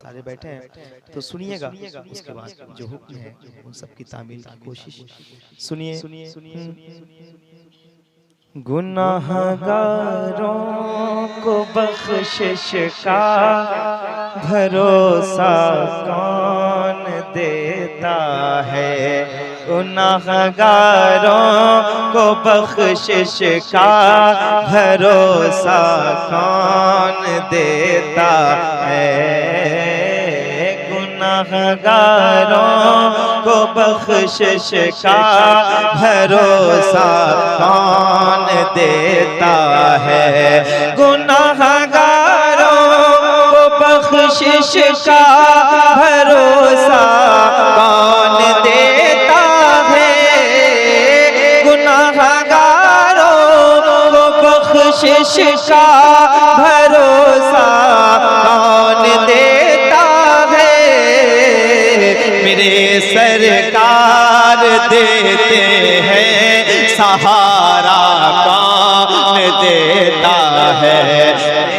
सारे बैठे हैं तो सुनिएगा, उसके बाद जो हुक्म है उन सब की तामील की कोशिश सुनिए। गुनाहगारों को बख्शिश का भरोसा कौन देता है? गुनाहगारों को बख्शिश का भरोसा कौन देता है? गुनाहगारों को बख्शिश का भरोसा कौन देता है? गुनाहगारों को बख्शिश का भरोसा कौन देता है? गुनाहगारों को बख्शिश का भरोसा कौन देता है? मेरे सरकार देते हैं सहारा कौन देता है?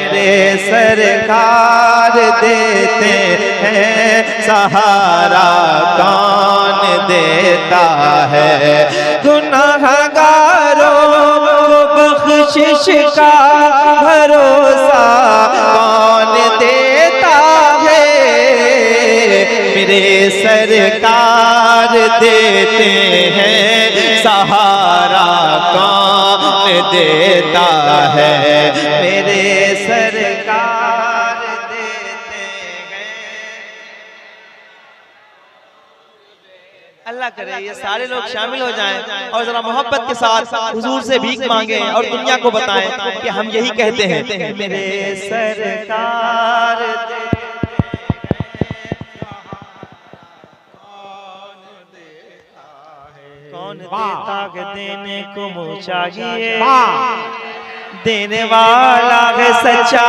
मेरे सरकार देते हैं सहारा कौन देता है? गुनाहगारों को बख्शिश का भरोसा कौन देता है? मेरे सरकार देते हैं सहारा कौन देता है? मेरे सरकार देते हैं। अल्लाह करे ये सारे लोग शामिल हो जाएं और जरा मोहब्बत के साथ हुजूर से भीख मांगें और दुनिया को बताएं कि हम यही कहते हैं, मेरे सरकार कौन देता है? देने को मुँह चाहिए, देने वाला है सच्चा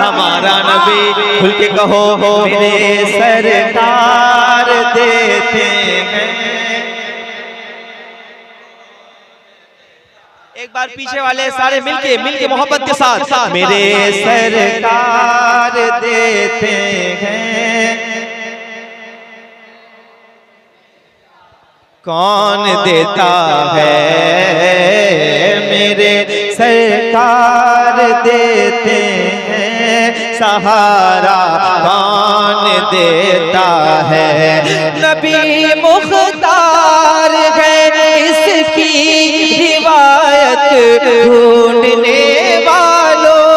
हमारा नबी। खुल के कहो मेरे सरकार देते हैं। एक बार पीछे वाले सारे मिलके मोहब्बत के साथ मेरे सरकार देते हैं। कौन देता है? मेरे सरकार देते हैं सहारा कौन देता है? नबी मुख्तार है इसकी रिवायत ढूंढने वालों।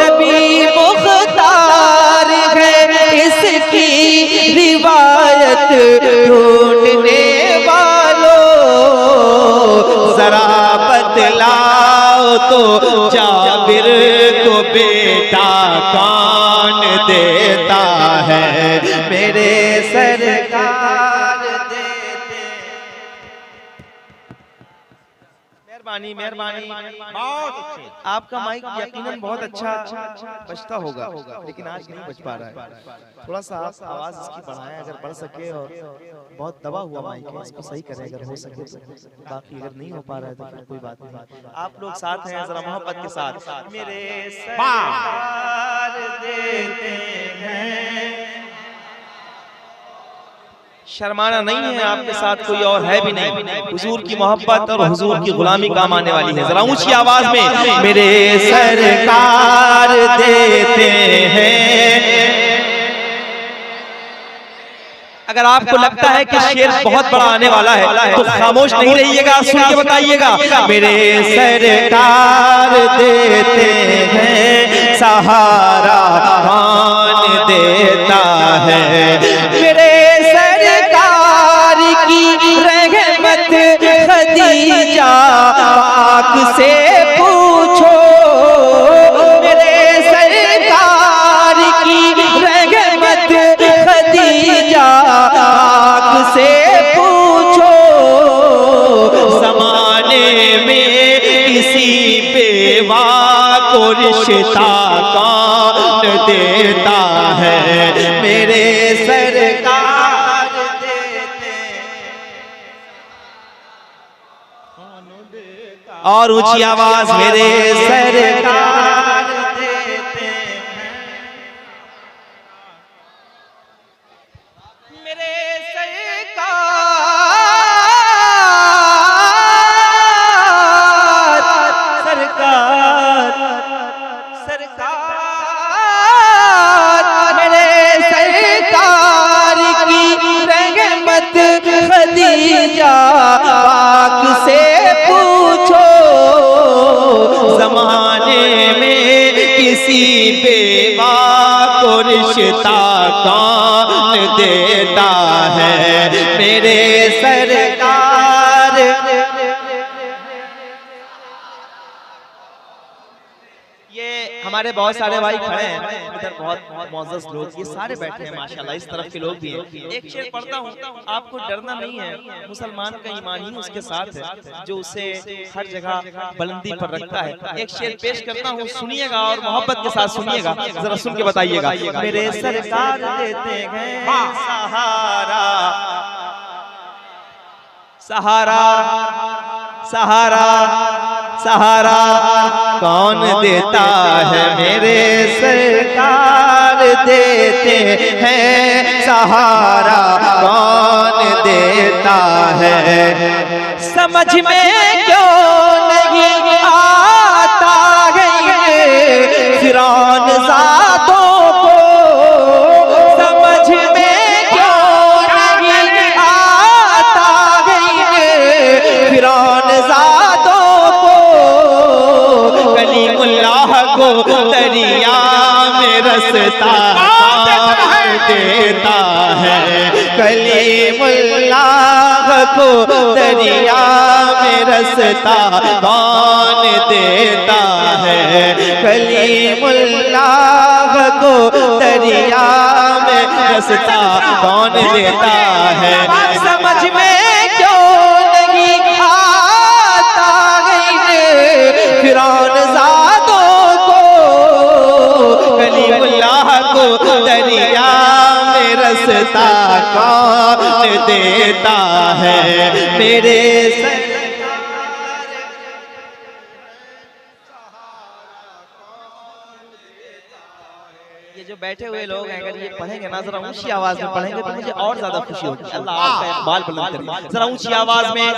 नबी मुख्तार है इसकी रिवायत ढूंढने वालों। जरा बतलाओ तो जाबिर को बेटा कौन देता है? मेरे सरकार देते। मेहरबानी बहुत अच्छे। आपका माइक यकीनन बहुत अच्छा बजता होगा लेकिन आज नहीं बज पा रहा है। थोड़ा सा आप आवाज इसकी बढ़ाएं अगर बढ़ सके, और बहुत दबा हुआ माइक है, इसको सही करें अगर हो सके। बाकी अगर नहीं हो पा रहा है तो फिर कोई बात नहीं। आप लोग साथ हैं जरा मोहब्बत के साथ मेरे सरकार देते हैं। शर्माना नहीं है, आपके साथ कोई और है भी नहीं। हुजूर की मोहब्बत और हुजूर की गुलामी काम आने वाली है। जरा ऊंची आवाज में मेरे सरकार देते हैं। अगर आपको लगता है कि शेर बहुत बड़ा आने वाला है तो खामोश नहीं रहिएगा, सुन के बताइएगा। मेरे सरकार देते हैं सहारा कौन देता है? मेरे सरकार की रहमत खदीजा पाक से पूछो। मेरे सरकार की रहमत खदीजा पाक से पूछो। ज़माने में किसी बेवा को रिश्ता कौन देता है? मेरे सरकार देते। और ऊंची आवाज मेरे सरकार देते हैं। खदीजा पाक से पूछो, जमाने में किसी बेवा को रिश्ता कौन देता है मेरे सरकार। ये हमारे बहुत सारे भाई खड़े हैं इधर, बहुत मौजूद लोग, ये सारे बैठे हैं माशाल्लाह, इस तरफ के लोग भी हैं। एक शेर पढ़ता हूँ, आपको डरना नहीं है, मुसलमान का ईमान ही उसके साथ है जो उसे हर जगह बुलंदी पर रखता है। एक शेर पेश करता हूँ, सुनिएगा और मोहब्बत के साथ सुनिएगा, जरा सुन के बताइएगा। मेरे सरकार देते हैं सहारा, सहारा सहारा सहारा कौन देता है मेरे सरकार देते हैं सहारा कौन देता है। समझ में क्यों नहीं आता है फिरौन ज़ादों को, समझ में क्यों नहीं आता है फिरौन ज़ादों को, कलीमुल्लाह को दरिया में रसता देता है, कलीमुल्लाह को दरिया में रसता कौन देता है, कलीमुल्लाह को दरिया में रसता कौन देता है। समझ में क्यों नहीं आता है फिरौन ज़ादों को, कलीमुल्लाह को दरिया में रसता कौन देता है मेरे ये जो बैठे हुए लोग हैं, अगर ये पढ़ेंगे ना जरा ऊंची आवाज में पढ़ेंगे तो मुझे और ज्यादा खुशी होगी। अल्लाह आपका इकबाल बुलंद करे, जरा ऊंची आवाज में।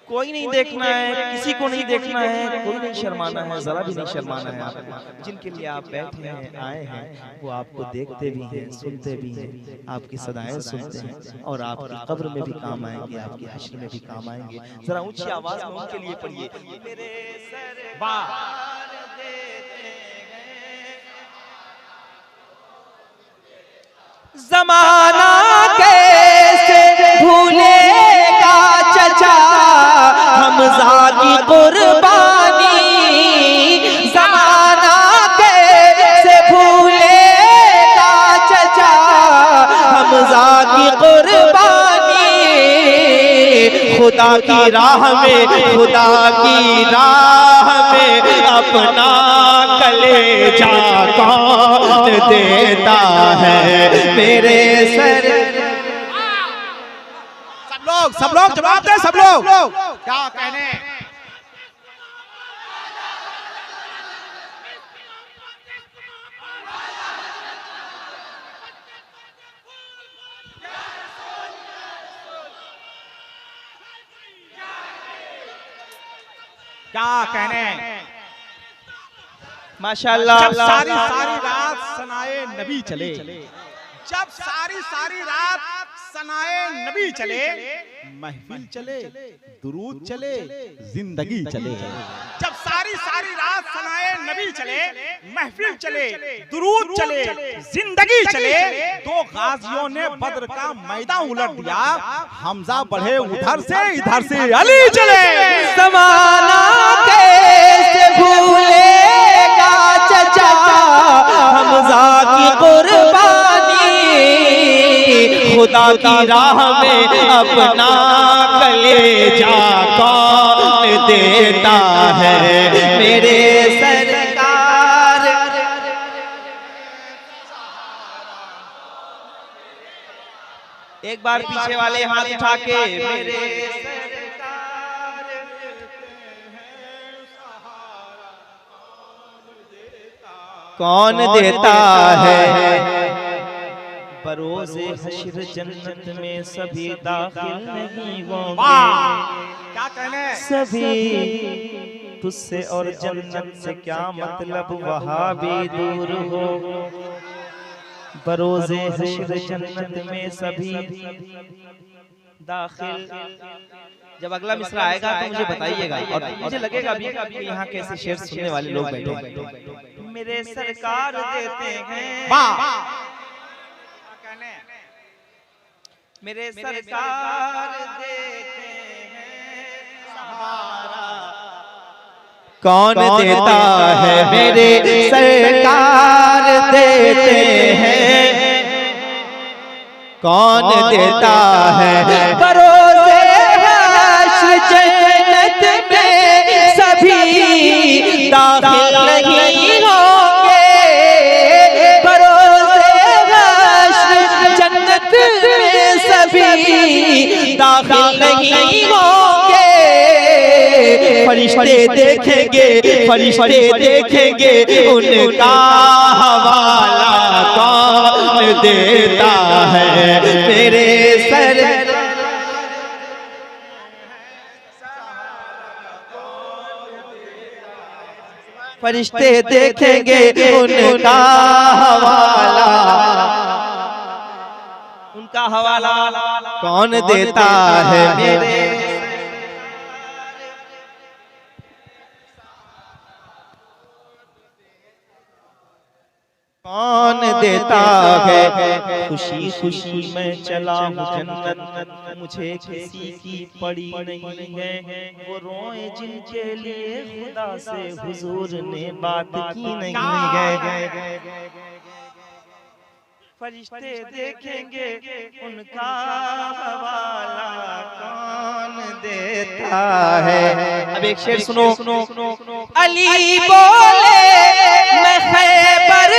कोई नहीं देखना है, किसी को नहीं देखना है, कोई नहीं शर्माना है, जरा भी नहीं शर्माना है। आप जिनके लिए आप बैठे हैं, आए हैं, वो आपको देखते भी हैं, सुनते भी हैं, आपकी सदाएं सुनते हैं और आपकी कब्र में भी काम आएंगे, आपकी हश्र में भी काम आएंगे। जरा ऊंची आवाज में उनके लिए पढ़िए। ज़माना कैसे भूलेगा चचा हमज़ा की कुर्बानी, ज़माना कैसे भूलेगा चचा हमज़ा की कुर्बानी, खुदा की राह में, खुदा की राह में अपना कलेजा कौन देता है मेरे सर। सब लोग जवाब दे, सब लोग क्या कहने। क्या कहने। माशाअल्लाह। जब सारी रात सनाए नबी चले, जब सारी रात सनाए नबी चले, महफिल चले, दुरूद चले, जिंदगी चले। जब सारी रात सनाए नबी चले, महफिल चले, दुरूद चले, जिंदगी चले, दो गाजियों ने बद्र का मैदान उलट दिया, हमजा बढ़े उधर से इधर से अली चले। ज़माना कैसे भूलेगा चचा हमज़ा की कुर्बानी, खुदा की राह में अपना कलेजा कौन देता है मेरे सरकार। एक बार पीछे वाले हाथ उठा के मेरे कौन देता है, बरोज़े हश्र जन्नत में सभी दाखिल नहीं होंगे, क्या कहने, सभी तुझसे और जन्नत से क्या मतलब, वहाँ भी दूर हो। बरोज़े हश्र जन्नत में सभी दाखिल। जब अगला मिसरा आएगा तो मुझे बताइएगा, और मुझे लगेगा भी कि यहाँ कैसे शेर सुनने वाले लोग बैठे हैं। मेरे सरकार देते हैं, मेरे सरकार देते हैं सहारा। कौन देता है मेरे सरकार देते हैं, कौन देता है बरोज़े हश्र जन्नत में सभी दाखिल नहीं होंगे। बरोज़े हश्र जन्नत में सभी दाखिल नहीं होंगे। फरिश्ते देखेंगे, फरिश्ते देखेंगे उनका हवाला कौन देता है मेरे सर। फरिश्ते देखेंगे उनका हवाला, उनका हवाला कौन देता है मेरे। कौन देता है खुशी खुशी मैं चला हूँ जन्नत, मुझे किसी की पड़ी नहीं है। वो रोए जिनके लिए खुदा से हुजूर ने बात की नहीं है। फरिश्ते देखेंगे उनका हवाला कौन देता है। अब एक शेर सुनो, अली बोले मैं खैबर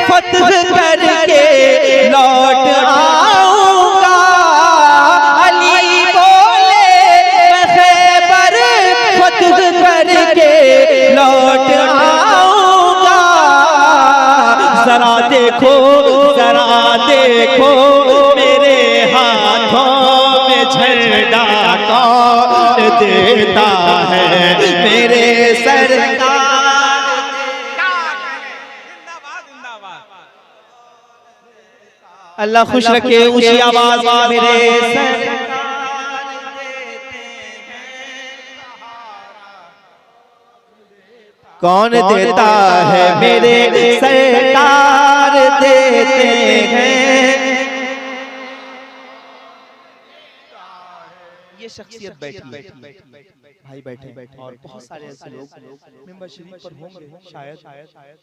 फतह करके लौट आऊंगा। अली बोले मैं खैबर फतह करके लौट आऊंगा। जरा देखो, जरा देखो मेरे हाथों में झंडा कौन देता है मेरे सरकार। अल्लाह खुश रखे ऊंची आवाज मेरे सरकार देते हैं। कौन देता है मेरे सरकार देते हैं। ये शख्सियत बैठी भाई बैठे और बहुत सारे ऐसे लोग मेंबर शरीफ पर होंगे शायद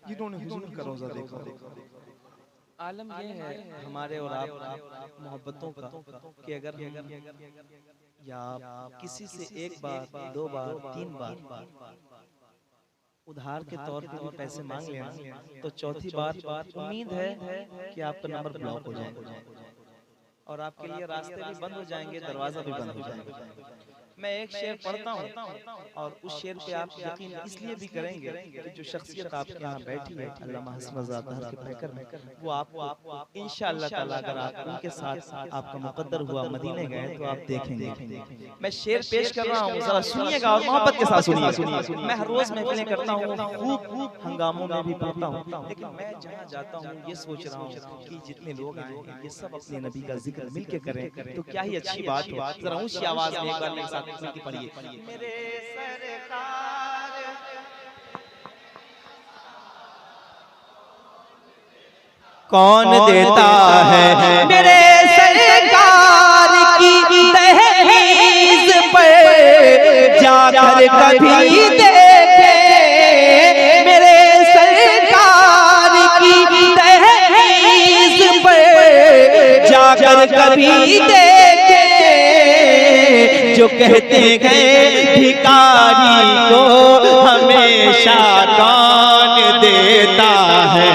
जिन्होंने हुजूर का रोजा देखा। आलम ये है हमारे और आप मोहब्बतों का कि अगर हम या किसी से एक बार, दो बार, तीन बार उधार के तौर पे भी पैसे मांग लें तो चौथी बार उम्मीद है कि आपका नंबर ब्लॉक हो जाएगा और आपके लिए रास्ते भी बंद हो जाएंगे, दरवाजा भी बंद हो जाएगा। मैं एक शेर पढ़ता हूँ और उस शेर पे आप यकीन इसलिए भी करेंगे कि जो शख्सियत आपके यहाँ बैठी है अल्लामा हसन रज़ा ताहर के पैकर में, वो आपको इंशाअल्लाह ताला अगर आप उनके साथ आपका मुकद्दर हुआ मदीने गए तो आप देखेंगे। मैं शेर पेश कर रहा हूँ, जरा सुनिएगा और मोहब्बत के साथ सुनिए। मैं हर रोज महफिलें करता हूँ, खूब हंगामों में भी पढ़ता हूँ, लेकिन मैं जहाँ जाता हूँ ये सोच रहा हूँ कि जितने लोग आए हैं ये सब अपने नबी का जिक्र मिलके करें तो क्या ही अच्छी बात हो। जरा ऊंची आवाज में एक बार मेरे साथ पढ़िए। मेरे सरकार कौन देता है मेरे सरकार की दहलीज पर जाकर कभी देखे। मेरे सरकार की दहलीज पर जाकर कभी देखे। जो कहते हैं भिखारी को हमेशा कौन देता है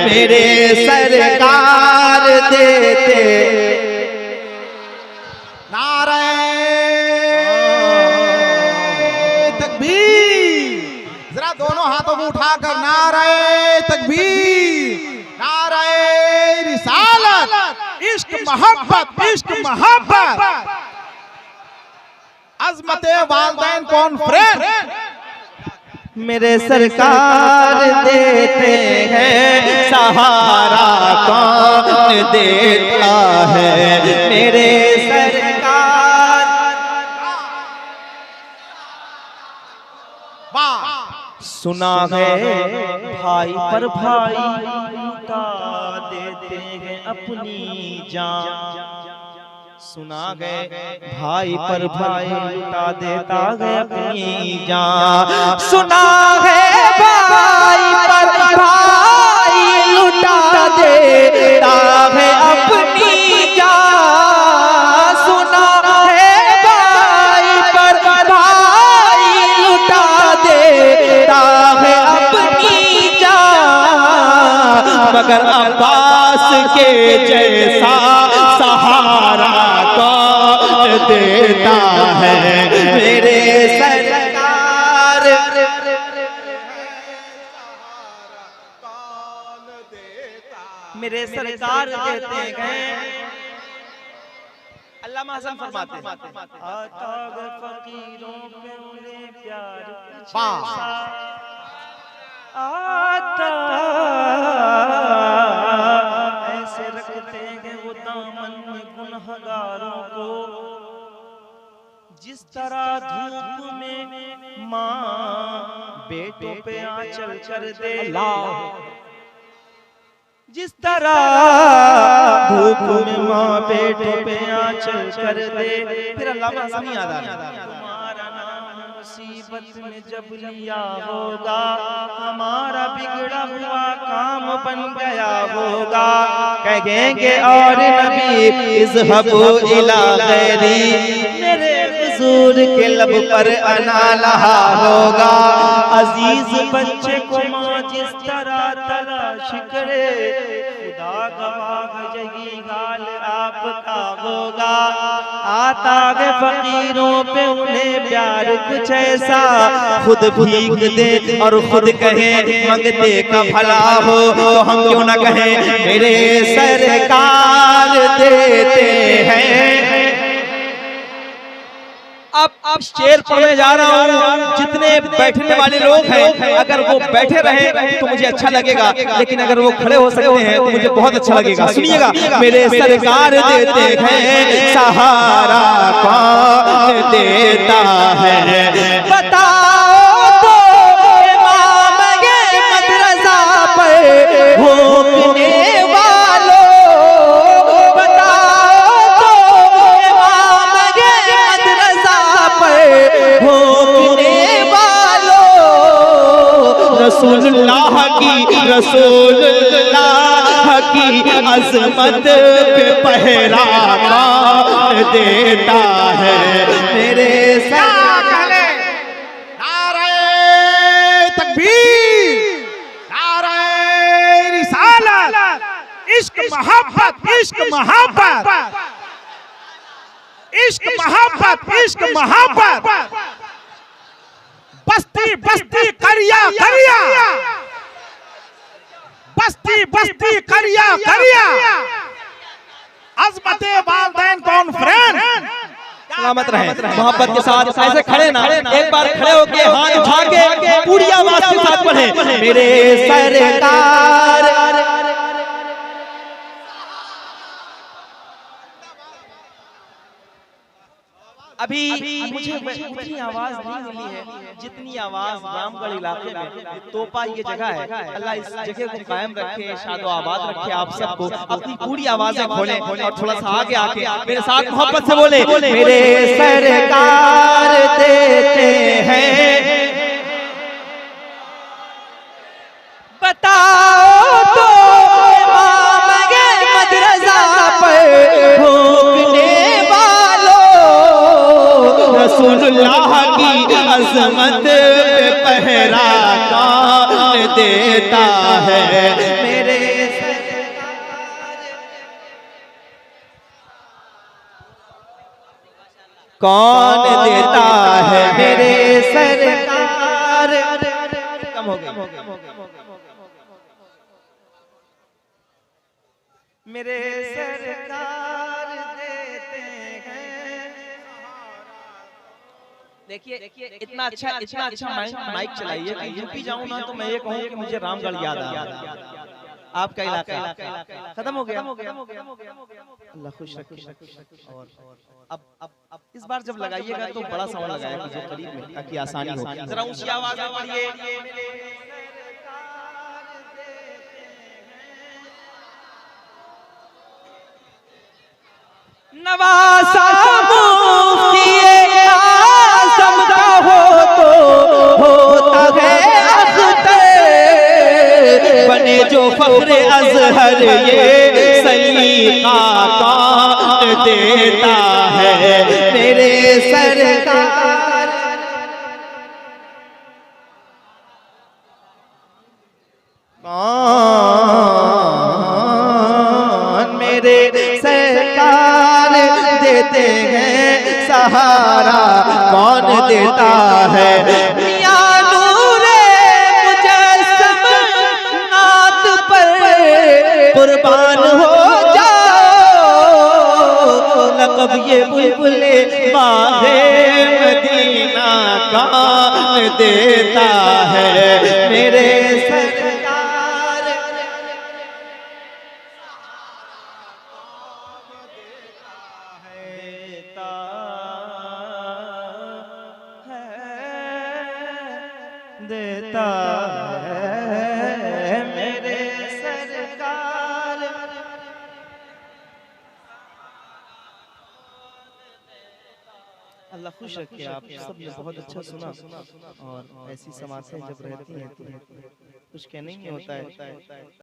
मेरे सरकार देते। नारे तकबीर, जरा दोनों हाथों को उठाकर नारे तकबीर, नारे रिसालत, इश्क मोहब्बत, इश्क मोहब्बत। अज़मते वालिदैन कॉन्फ्रेंस मेरे सरकार देते हैं सहारा कौन देता है मेरे सरकार। सुना है भाई पर भाई लुटा देते हैं अपनी जान। सुना गए भाई पर भाई लुटा देता है अपनी जान। सुना है भाई पर भाई लुटा देता है अपनी जान। सुना है भाई पर भाई लुटा देता है अपनी जान। मगर अब्बास के जैसा सहारा कौन देता है मेरे सरकार। मेरे सरकार देते हैं। अल्लामा हसन फरमाते हैं आता फकीरों पे उन्हें प्यार आता ऐसे रखते हैं वो दामन में गुनहगारों को जिस तरह धूप में माँ बेटों पे आंचल कर दे। जिस तरह धूप में माँ बेटों पे आंचल कर दे। फिर अल्लामा हसन याद आ रहा तुम्हारा नाम मुसीबत में जब लिया होगा हमारा बिगड़ा हुआ काम बन गया होगा। कहेंगे और नबी इज़हबू इला गैरी मेरे हुजूर के लब पर अना लहा होगा। अजीज बच्चे को माँ जिस तरह तलाश करे खुदा गवाह यही हाल आपका होगा। आता है फकीरों पे उन्हें प्यार कुछ ऐसा खुद भीख दे और खुद कहे मंगते का भला हो तो हम क्यों ना कहें मेरे सरकार देते हैं। अब शेर पढ़ने जा रहा हूँ। जितने बैठने वाले लोग हैं अगर वो बैठे रहे तो मुझे अच्छा लगेगा, लेकिन अगर वो खड़े हो सकते हैं तो मुझे बहुत अच्छा लगेगा। सुनिएगा मेरे सरकार देते हैं सहारा कौन देता है बताओ तो इमाम ये मदरसा पर भूखने वालों। बताओ तो इमाम ये मदरसा पर भूखने वालों। रसूलुल्लाह की अज़मत पे पहरा कौन देता है मेरे सरकार। नारे तकबीर, नारे रिसालत, इश्क मोहब्बत, इश्क मोहब्बत, इश्क मोहब्बत, इश्क मोहब्बत। बस्ती बस्ती करिया करिया, बस्ती बस्ती करिया करिया। अज़मते वालिदैन कॉन्फ्रेंस सलामत रहे मोहब्बत के साथ ऐसे खड़े ना, एक बार खड़े होके हाथ उठा के पूरी आवाज के साथ पढ़े मेरे सरकार। अभी मुझे उतनी आवाज नहीं मिली है जितनी आवाज रामगढ़ इलाके में तोपा ये जगह है। अल्लाह इस जगह को कायम रखे, शादो आबाद रखे। आप सबको अपनी पूरी आवाजें खोलें और थोड़ा सा आगे आके मेरे साथ मोहब्बत से बोले मेरे सरकार देते हैं बताओ तो इमाम ये मदरसा पर भूखने रसूलुल्लाह की अज़मत पे पहरा कौन देता है मेरे सरकार। कौन देता है मेरे सरकार। कम हो गया मेरे सरकार देते हैं देखिए इतना अच्छा माइक चलाइए कि यूपी जाऊं ना तो मैं ये कहूं कि मुझे रामगढ़ याद आ गया। आपका इलाका खत्म हो गया। अल्लाह खुश रखे। और अब इस बार जब लगाइएगा तो बड़ा साउंड लगाया कीजिए करीब में, ताकि आसानी हो। जरा ऊंची आवाज में पढ़िए। नवासा मुफ्ती आज़म का हो तो होता है अख्तर, बने जो फख्र अज़हर ये सलीका कौन देता है मेरे सरकार। कौन मेरे सरकार देते हैं सहारा, कौन देता है मियां नूरे मुजस्सम नात पर कुर्बान हो जाओ, लक़ब ये बुलबुले बाग़े मदीना कौन देता है मेरे सरकार। देता है मेरे सरकार। अल्लाह खुश रखे। आप सबने बहुत अच्छा सुना, और ऐसी समातें जब रहती हैं तो कुछ कहने नहीं होता है।